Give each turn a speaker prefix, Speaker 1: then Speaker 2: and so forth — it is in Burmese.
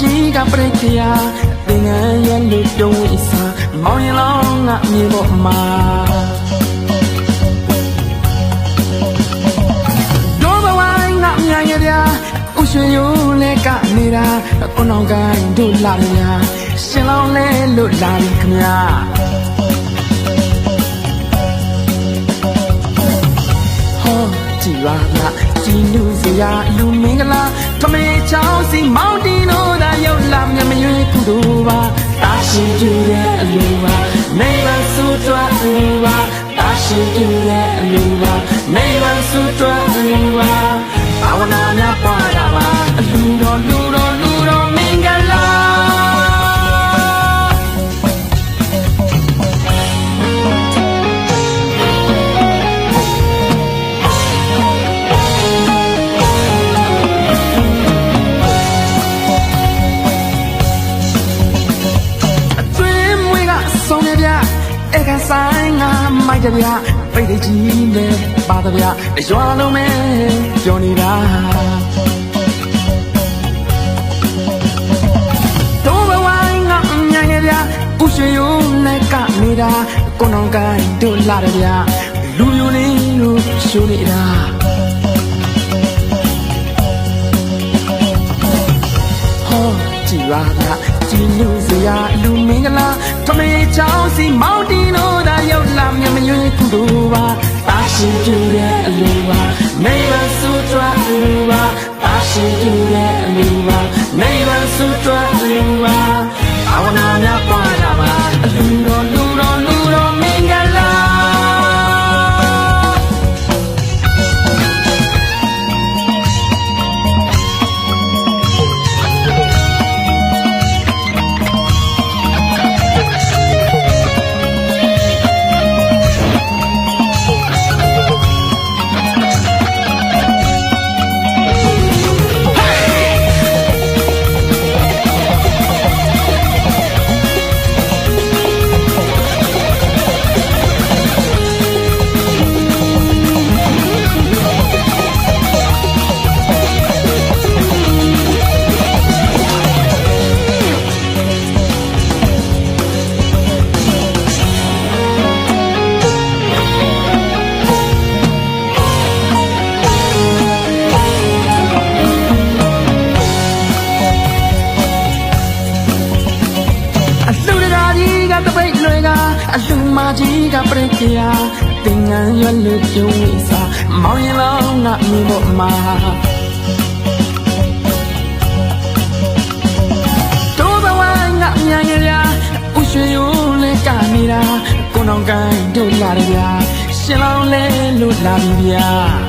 Speaker 1: ကြီးကပြိတ္တရာသင်္ကန်းရွက်လို့တုံးဝိစာမောင်ရင်လောင်းငါမြေပေါ်မှာတို့ဘဝငါမြန်ရပြဥရွှေရိုးလဲကနေတာကိုနောင်ကိုင်းတို့လာရရှင်လောင်းလဲလို့လာပြီခမညာကြည်ပါလားကြည်နူးစရာလူမင်္ဂလာထမေချောင်းစီမောင်တီနိုးသာရောက်လာမြမရွေးကုသိုလ်ပါတာရှိကျူတဲ့အလူပါနေဝဆုတွတ်အလူပါတာရှိကျူတဲ့အလူပါနေဝဆုတွတ်အလူပါဘာဝနာများပွားတာပါအလူတော်လူတော်လူတော်မင်္ဂလာဆိုင်ငါမိုက်တဗျာပိတ်တကြီးနဲ့ပါတဗျာရွာလုံးမဲပြောနေတာတို့ဘဝငါညံ့ရဗျာဥရွှေရိုးနဲ့ကနေတာကိုနောင်ကိုင်းတို့လာတယ်ဗျာလူမျိုးလေးတို့ရှိုးနေတာဟောကြည်ပါလားကြည်နူးစရာလူမင်္ဂလာထမေချောင်းစီမောင်တီနိုးသာရောက်လာမြမရွေးကုသိုလ်ပါတာရှိကျူတဲ့အလူပါနေဝဆုတွတ်အလူပါတာရှိကျူတဲ့အလူပါနေဝဆုတွတ်အလူပါဘာဝနာများပွားတာပါအလူတော်လူတော်လူတော်မင်္ဂလာအလူမကြီးကပြိတ္တရာသင်္ကန်းရွက်လို့ပြုံးဝိစာမောင်ရင်လောင်းငါမြေပေါ်မှာတို့ဘဝငါမြန်ရဗျာဥရွှေရိုးလဲကနေတာကိုနောင်ကိုင်းတို့လာတယ်ဗျာရှင်လောင်းလဲလို့လာပြီဗျာ